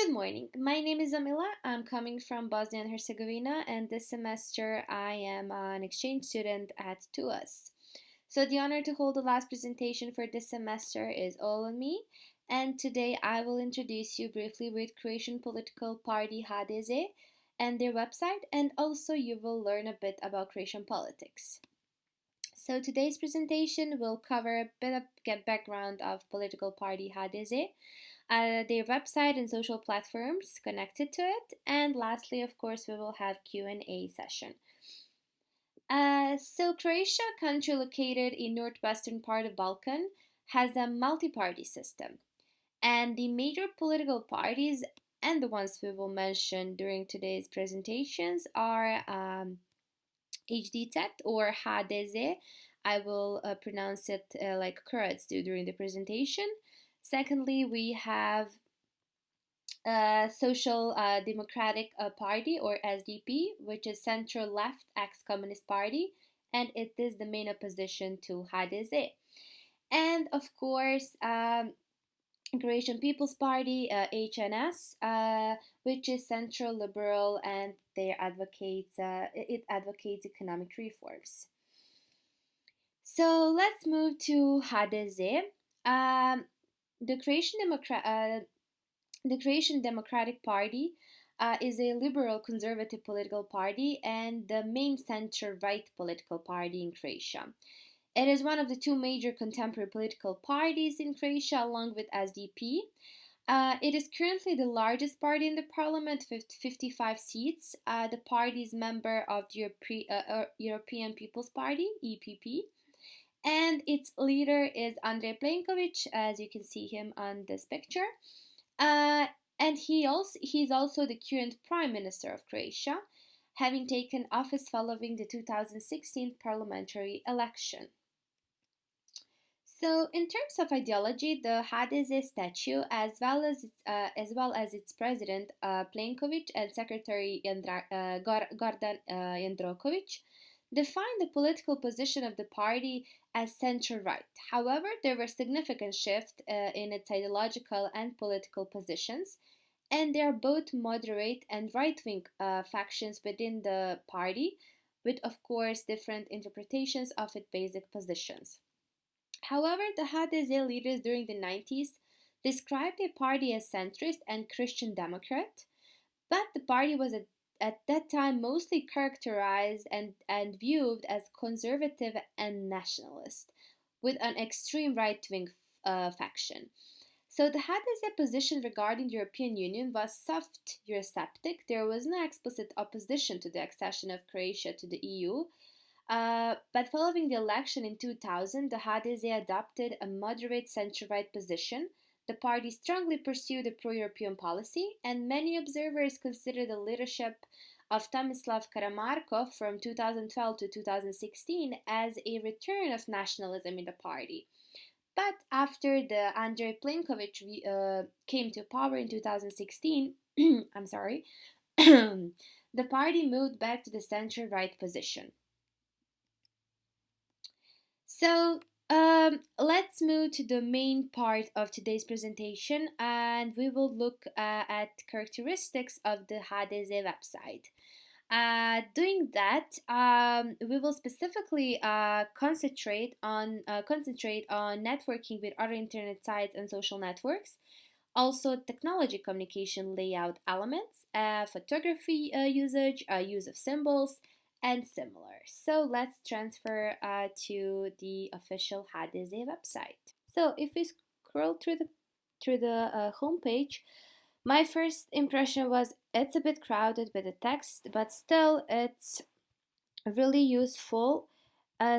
Good morning. My name is Amila. I'm coming from Bosnia and Herzegovina, and this semester I am an exchange student at TUAS. So, the honor to hold the last presentation for this semester is all on me, and today I will introduce you briefly with Croatian political party HDZ and their website, and also you will learn a bit about Croatian politics. So today's presentation will cover a bit of get background of political party HDZ, their website and social platforms connected to it, and lastly, of course, we will have Q&A session. So Croatia, country located in northwestern part of Balkan, has a multi-party system, and the major political parties and the ones we will mention during today's presentations are HDZ or HDZ. I will pronounce it like Croats do during the presentation. Secondly, we have Social Democratic Party or SDP, which is center left ex-communist party, and it is the main opposition to HDZ. And of course, Croatian People's Party, HNS, which is central liberal, and it advocates economic reforms. So let's move to HDZ. Um, the Croatian Democratic Party is a liberal conservative political party and the main center right political party in Croatia. It is one of the two major contemporary political parties in Croatia, along with SDP. It is currently the largest party in the parliament with 55 seats. The party is member of the European People's Party, EPP, and its leader is Andrej Plenković, as you can see him on this picture. And he's also the current Prime Minister of Croatia, having taken office following the 2016 parliamentary election. So, in terms of ideology, the HDZ statute, as well as its president Plenković and secretary Gordan Jandroković, define the political position of the party as center-right. However, there were significant shifts in its ideological and political positions, and they are both moderate and right-wing factions within the party, with, of course, different interpretations of its basic positions. However, the HDZ leaders during the 90s described the party as centrist and Christian Democrat, but the party was at that time mostly characterized and viewed as conservative and nationalist, with an extreme right-wing faction. So the HDZ position regarding the European Union was soft Eurosceptic. There was no explicit opposition to the accession of Croatia to the EU, but following the election in 2000, the HDZ adopted a moderate center-right position. The party strongly pursued a pro-European policy, and many observers consider the leadership of Tomislav Karamarko from 2012 to 2016 as a return of nationalism in the party. But after the Andrej Plenković came to power in 2016, I'm sorry, the party moved back to the center-right position. So let's move to the main part of today's presentation, and we will look at characteristics of the HDZ website. Doing that, we will specifically concentrate on networking with other internet sites and social networks. Also, technology communication layout elements, photography usage, use of symbols, and similar. So let's transfer to the official HDZ website. So if we scroll through the homepage, my first impression was it's a bit crowded with the text, but still it's really useful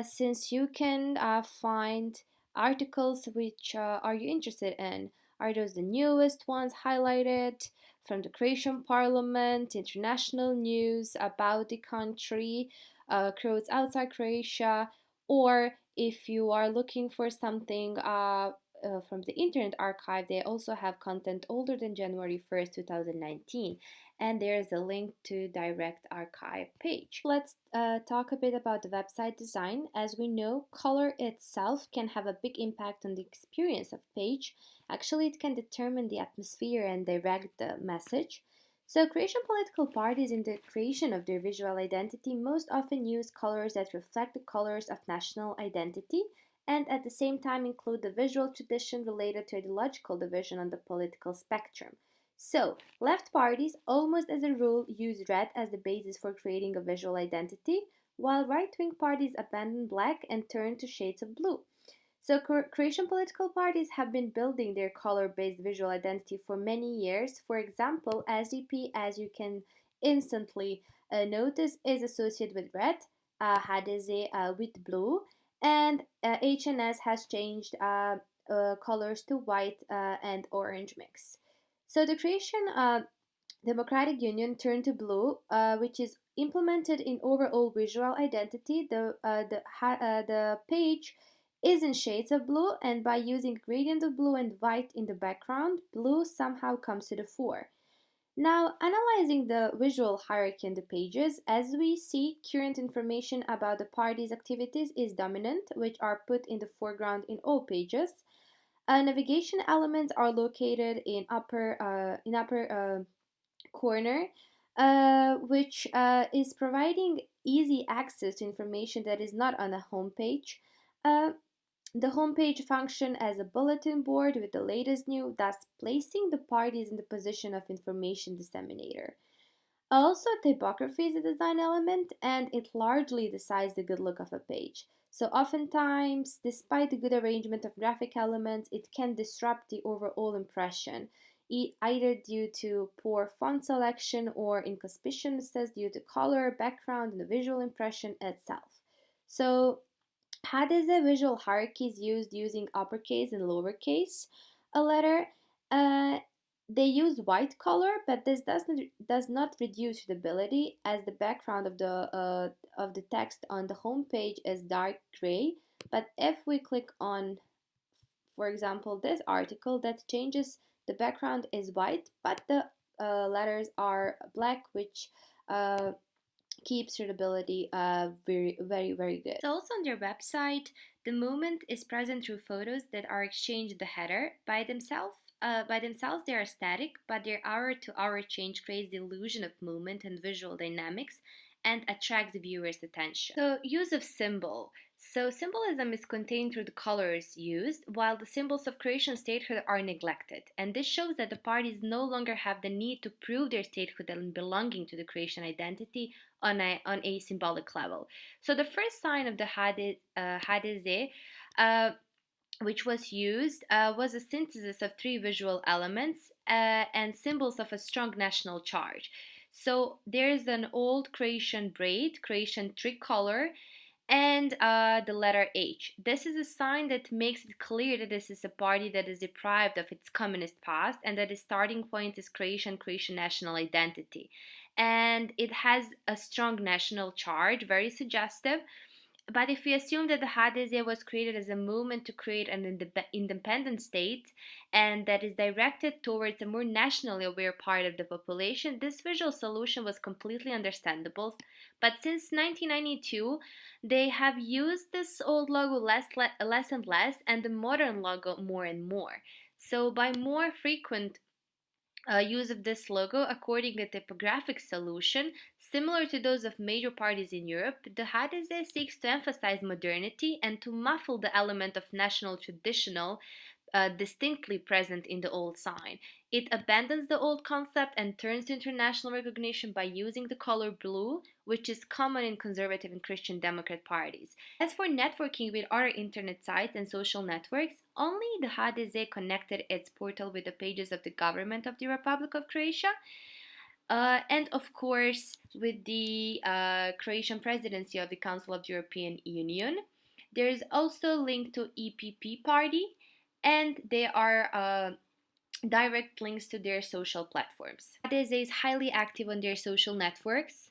since you can find articles which are you interested in. Are those the newest ones highlighted from the Croatian Parliament, international news about the country, Croats outside Croatia, or if you are looking for something from the Internet Archive, they also have content older than January 1st, 2019, and there is a link to direct archive page. Let's talk a bit about the website design. As we know, color itself can have a big impact on the experience of page. Actually, it can determine the atmosphere and direct the message. So, Croatian political parties in the creation of their visual identity most often use colors that reflect the colors of national identity and at the same time include the visual tradition related to ideological division on the political spectrum. So, left parties, almost as a rule, use red as the basis for creating a visual identity, while right wing parties abandon black and turn to shades of blue. So, Croatian political parties have been building their color based visual identity for many years. For example, SDP, as you can instantly notice, is associated with red, HDZ with blue, and HNS has changed colors to white and orange mix. So, the Croatian Democratic Union turned to blue, which is implemented in overall visual identity. The page is in shades of blue, and by using gradient of blue and white in the background, blue somehow comes to the fore. Now, analyzing the visual hierarchy in the pages, as we see, current information about the party's activities is dominant, which are put in the foreground in all pages. Navigation elements are located in upper corner, which is providing easy access to information that is not on a home page. Uh, the homepage function as a bulletin board with the latest news, thus placing the parties in the position of information disseminator. Also, typography is a design element and it largely decides the good look of a page. So, oftentimes, despite the good arrangement of graphic elements, it can disrupt the overall impression, either due to poor font selection or inconspicuousness due to color, background, and the visual impression itself. So, HDZ visual hierarchy is used using uppercase and lowercase a letter. Uh, they use white color, but this does not reduce readability, as the background of the text on the home page is dark gray. But if we click on, for example, this article, that changes, the background is white, but the letters are black, which keeps readability very good. So also on their website, the movement is present through photos that are exchanged in the header by themselves. By themselves, they are static, but their hour-to-hour change creates the illusion of movement and visual dynamics and attracts the viewer's attention. So, use of symbol. So, symbolism is contained through the colors used, while the symbols of Croatian statehood are neglected. And this shows that the parties no longer have the need to prove their statehood and belonging to the Croatian identity on a symbolic level. So, the first sign of the HDZ which was used was a synthesis of three visual elements and symbols of a strong national charge. So there's an old Croatian braid, Croatian tricolor, and the letter H. This is a sign that makes it clear that this is a party that is deprived of its communist past and that its starting point is Croatian national identity. And it has a strong national charge, very suggestive. But if we assume that the HDZ was created as a movement to create an independent state and that is directed towards a more nationally aware part of the population, this visual solution was completely understandable. But since 1992, they have used this old logo less and less, and the modern logo more and more. So, by more frequent use of this logo, according to typographic solution, similar to those of major parties in Europe, the HDZ seeks to emphasize modernity and to muffle the element of national traditional distinctly present in the old sign. It abandons the old concept and turns to international recognition by using the color blue, which is common in conservative and Christian Democrat parties. As for networking with other internet sites and social networks, only the HDZ connected its portal with the pages of the government of the Republic of Croatia. And of course, with the Croatian presidency of the Council of the European Union. There is also a link to EPP party, and there are direct links to their social platforms. HDZ is highly active on their social networks.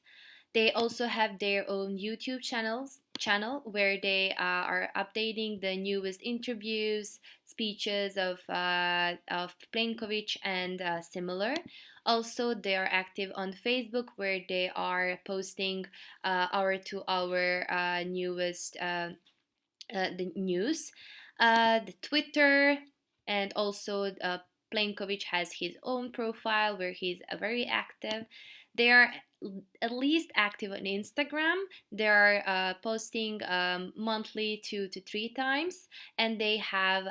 They also have their own YouTube channel where they are updating the newest interviews, speeches of Plenković and similar. Also, they are active on Facebook where they are posting hour to hour newest the news, the Twitter, and also Plenković has his own profile where he's very active. They are at least active on Instagram. They are posting monthly 2 to 3 times, and they have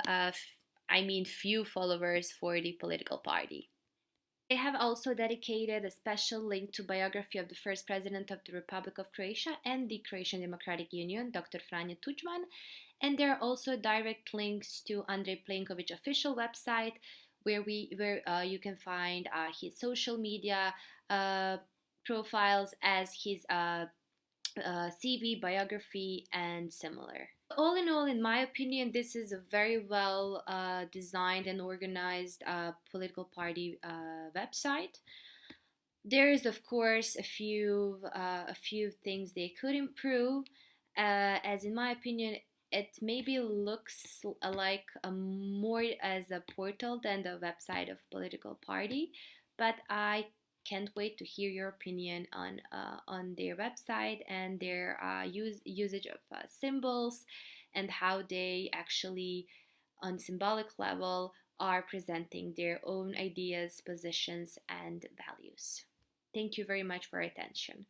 few followers for the political party. They have also dedicated a special link to biography of the first president of the Republic of Croatia and the Croatian Democratic Union, Dr. Franjo Tuđman, and there are also direct links to Andrej Plenković official website where you can find his social media uh, profiles as his CV, biography, and similar. All in all, in my opinion, this is a very well designed and organized political party website. There is, of course, a few things they could improve, as in my opinion, it maybe looks like a more as a portal than the website of political party. But I can't wait to hear your opinion on their website and their usage of symbols and how they actually, on symbolic level, are presenting their own ideas, positions, and values. Thank you very much for your attention.